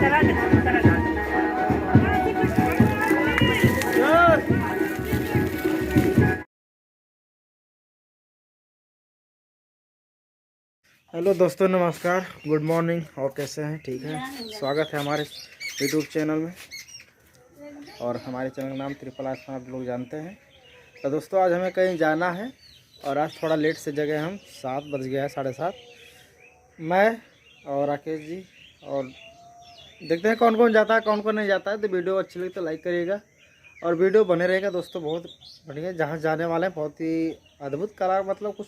Hello दोस्तों, नमस्कार, good morning. और कैसे हैं? ठीक है। स्वागत है हमारे यूट्यूब चैनल में। और हमारे चैनल का नाम ट्रिपल आर आप लोग जानते हैं। तो दोस्तों, आज हमें कहीं जाना है और आज थोड़ा लेट से जगह हम 7 बज गया है, 7:30। मैं और राकेश जी, और देखते हैं कौन कौन जाता है कौन कौन नहीं जाता है। तो वीडियो अच्छी लगी तो लाइक करिएगा और वीडियो बने रहेगा दोस्तों। बहुत बढ़िया जहाँ जाने वाले हैं, बहुत ही अद्भुत कला, मतलब कुछ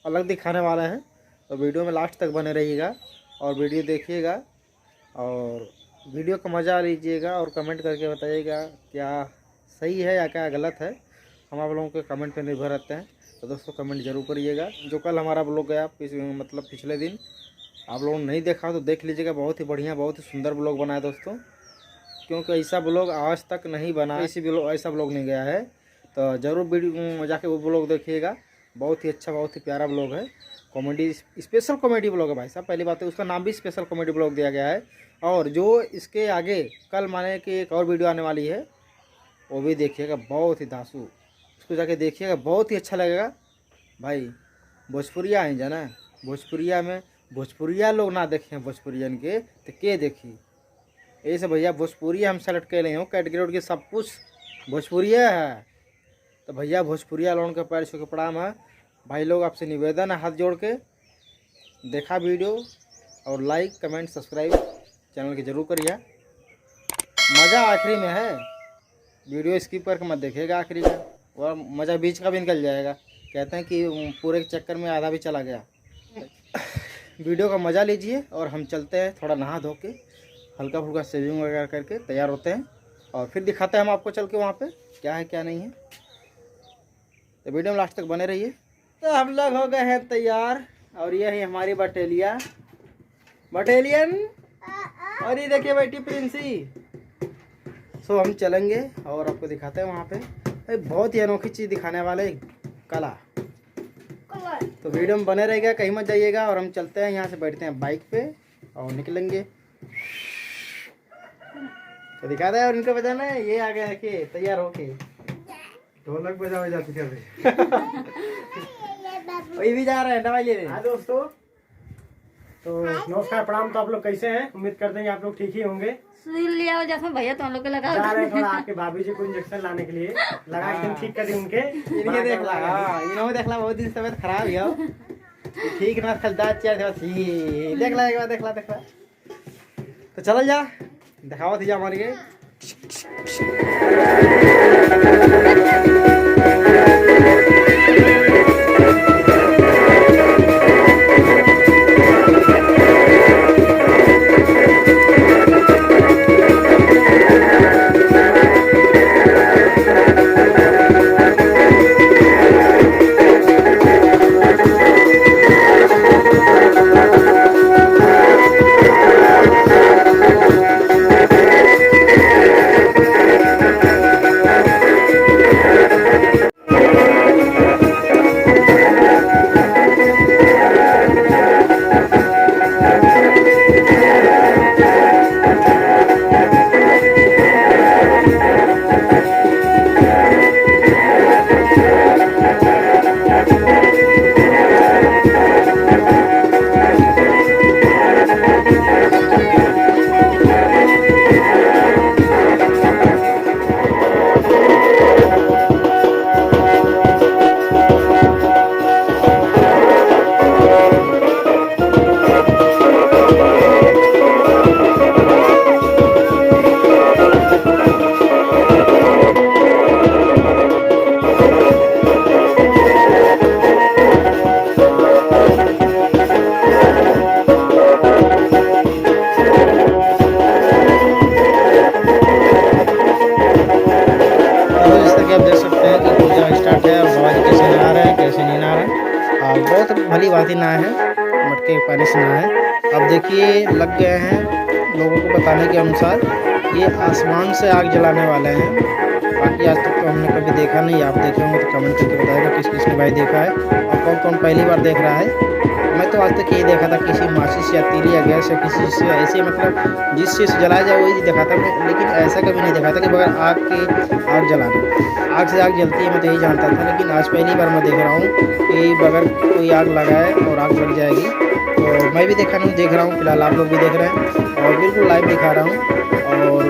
अलग दिखाने वाला है। तो वीडियो में लास्ट तक बने रहिएगा और वीडियो देखिएगा और वीडियो का मज़ा लीजिएगा और कमेंट करके बताइएगा क्या सही है या क्या गलत है। हम आप लोगों के कमेंट पे निर्भर रहते हैं। तो दोस्तों, कमेंट जरूर करिएगा। जो कल हमारा ब्लॉग गया मतलब पिछले दिन, आप लोगों ने नहीं देखा तो देख लीजिएगा। बहुत ही बढ़िया, बहुत ही सुंदर ब्लॉग बनाया दोस्तों, क्योंकि ऐसा ब्लॉग आज तक नहीं बना, ऐसा ब्लॉग नहीं गया है। तो ज़रूर वीडियो जाके वो ब्लॉग देखिएगा। बहुत ही अच्छा, बहुत ही प्यारा ब्लॉग है। कॉमेडी, स्पेशल कॉमेडी ब्लॉग है भाई साहब। पहली बात है, उसका नाम भी स्पेशल कॉमेडी ब्लॉग दिया गया है। और जो इसके आगे कल माने कि एक और वीडियो आने वाली है, वो भी देखिएगा। बहुत ही धांसू, उसको जाके देखिएगा, बहुत ही अच्छा लगेगा भाई। भोजपुरिया है जाना, भोजपुरिया में भोजपुरिया लोग ना देखें भोजपुरियन के तो के देखी। ऐसे भैया भोजपुरिया हम सेलेक्ट कर रहे हो, कैटेगरी के सब कुछ भोजपुरिया है। तो भैया भोजपुरिया लोगों के पैर छू के प्रणाम है भाई लोग। आपसे निवेदन है हाथ जोड़ के, देखा वीडियो और लाइक कमेंट सब्सक्राइब चैनल की जरूर करिए। मज़ा आखिरी में है, वीडियो स्किप करके मत देखिएगा आखिरी का, और मज़ा बीच का भी निकल जाएगा। कहते हैं कि पूरे चक्कर में आधा भी चला गया। वीडियो का मज़ा लीजिए और हम चलते हैं, थोड़ा नहा धो के हल्का फुल्का शेविंग वगैरह करके तैयार होते हैं और फिर दिखाते हैं हम आपको चल के वहाँ पे क्या है क्या नहीं है। तो वीडियो में लास्ट तक बने रहिए। तो हम लोग हो गए हैं तैयार और ये है हमारी बटालियन, और ये देखिए बेटी प्रिंसी। सो हम चलेंगे और आपको दिखाते हैं वहाँ पे। बहुत ही अनोखी चीज़ दिखाने वाले कला। तो वीडियो में बने रहेगा, कहीं मत जाइएगा। और हम चलते हैं यहाँ से, बैठते हैं बाइक पे और निकलेंगे। तो दिखाते हैं और इनको बजाना है। ये आ गए देखिए तैयार होके, ढोलक बजा जाती कर रहे। वही भी जा रहे हैं दवाई ले रहे हैं। हाँ दोस्तों, तो नमस्कार प्रणाम। तो आप लोग कैसे हैं? उम्मीद करते हैं आप लोग ठीक ही होंगे। लिया जैसा भैया तुम लोग के लगा जा रहे हैं थोड़ा आपके भाभी जी को इंजेक्शन लाने के लिए, लगा के ठीक कर दी उनके। इन्हें देख ला, इन्होंने देख ला, बहुत दिन से तबीयत खराब है, ठीक ना खलदा चेयर देख ला, एक बार देख ला। तो चल जा, दिखाओ थी जा हमारी के। बहुत भली बात ही ना है, मटके पानी से ना है। अब देखिए लग गए हैं लोगों को बताने के अनुसार, ये आसमान से आग जलाने वाले हैं। बाकी आज तक तो हमने कभी देखा नहीं, आप देखे होंगे तो कमेंट करके बताएगा किस किस ने भाई देखा है और कौन कौन पहली बार देख रहा है। मैं तो आज तक यही देखा था, किसी माचिस या तीली या गैस या किसी से ऐसे मतलब जिस चीज़ से जलाया जाए वही देखा था मैं, लेकिन ऐसा कभी नहीं देखा था कि बगैर आग के आग जलाना। आग से आग जलती है मैं तो यही जानता था, लेकिन आज पहली बार मैं देख रहा हूँ कि बगैर कोई आग लगाए और आग लग जाएगी। तो मैं भी देख रहा हूँ, फिलहाल आप लोग भी देख रहे हैं और बिल्कुल लाइव दिखा रहा हूँ। और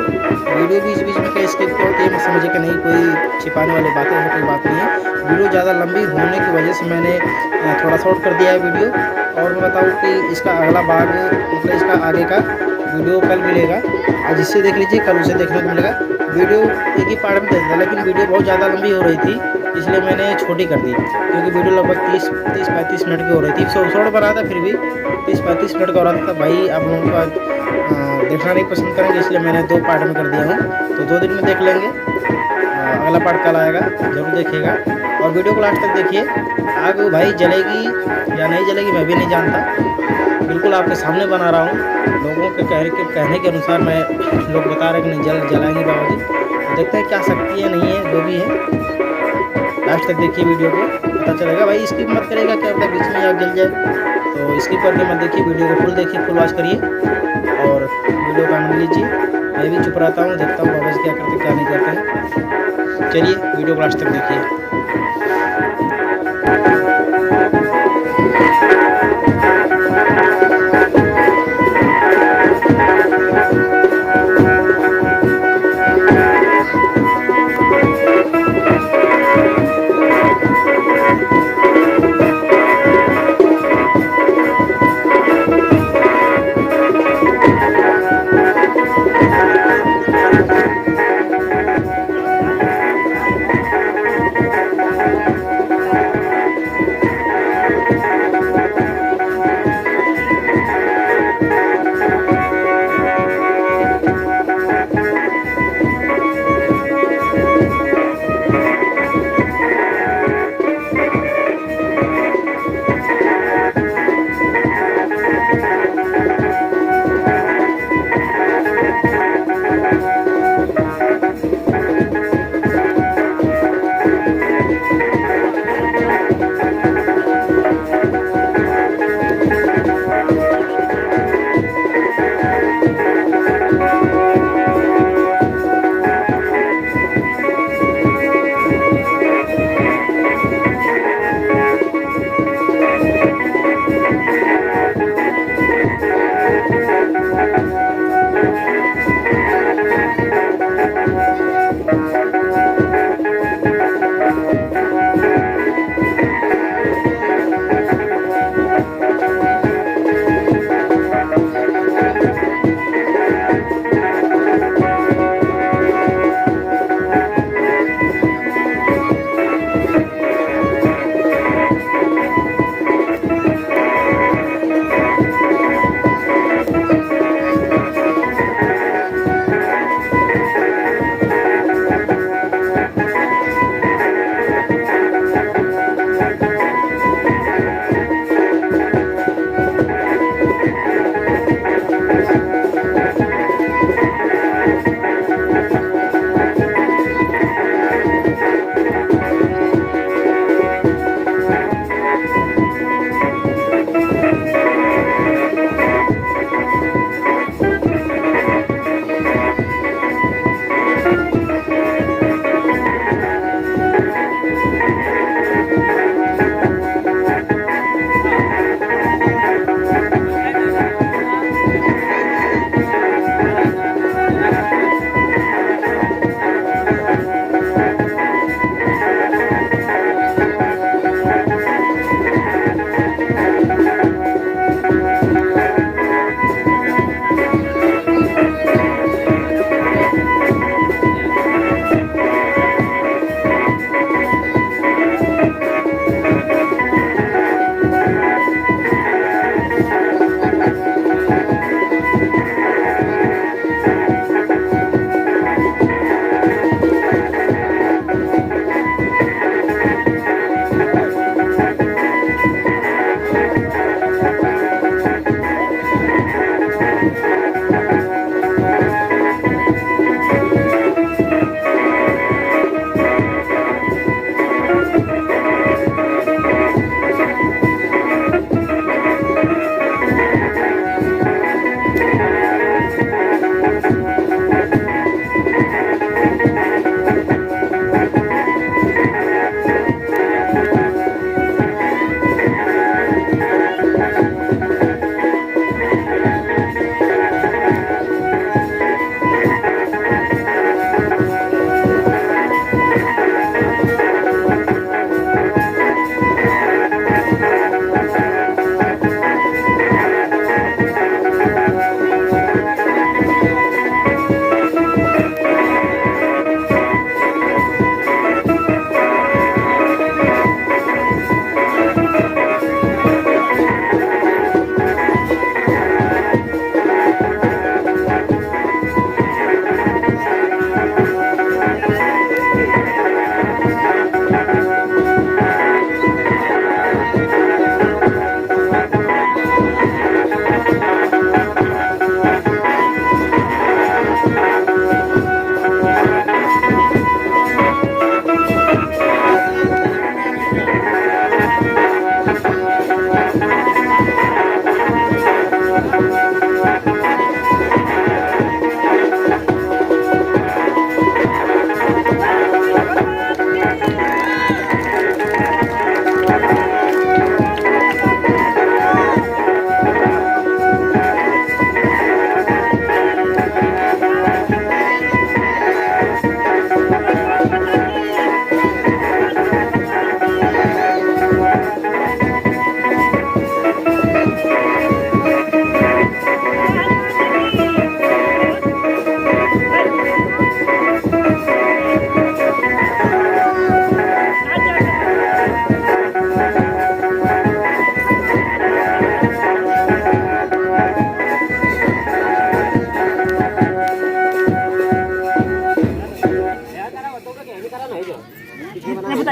वीडियो बीच बीच में कई स्किप होती है, मैं समझे कि नहीं कोई छिपाने वाली बातें हैं, कोई बात नहीं है। वीडियो ज़्यादा लंबी होने की वजह से मैंने थोड़ा शॉर्ट कर दिया है वीडियो। और मैं बताऊँ कि इसका अगला भाग मतलब इसका आगे का वीडियो कल मिलेगा, आज इससे देख लीजिए, कल उसे देखने को मिलेगा। वीडियो एक ही पार्ट में देता था, लेकिन वीडियो बहुत ज़्यादा लंबी हो रही थी, इसलिए मैंने छोटी कर दी, क्योंकि वीडियो लगभग 30-35 मिनट की हो रही थी। शॉर्ट बना था, फिर भी 30-35 मिनट का हो रहा था। भाई आप लोगों का देखना नहीं पसंद करेंगे, इसलिए मैंने 2 पार्ट में कर दिया हूँ। तो 2 दिन में देख लेंगे, अगला पार्ट कल आएगा, ज़रूर देखिएगा और वीडियो को लास्ट तक देखिए। आग भाई जलेगी या नहीं जलेगी मैं भी नहीं जानता, बिल्कुल आपके सामने बना रहा हूँ। लोगों के कहने के अनुसार मैं लोग बता रहे हैं कि नहीं जलाएंगे बाबा जी, तो देखते हैं क्या शक्ति है नहीं है, जो भी है लास्ट तक देखिए वीडियो को, पता चलेगा। भाई स्किप मत करेगा, क्या पता बीच में आग जल जाए, तो स्किप करके मत देखिए, वीडियो को फुल देखिए, फुल वॉच करिए और वीडियो का आनंद लीजिए। मैं भी चुप रहता हूँ, देखता हूँ बाबा जी क्या करते क्या नहीं करते हैं। चलिए वीडियो को लास्ट तक देखिए।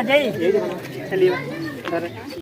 जाइए चलिए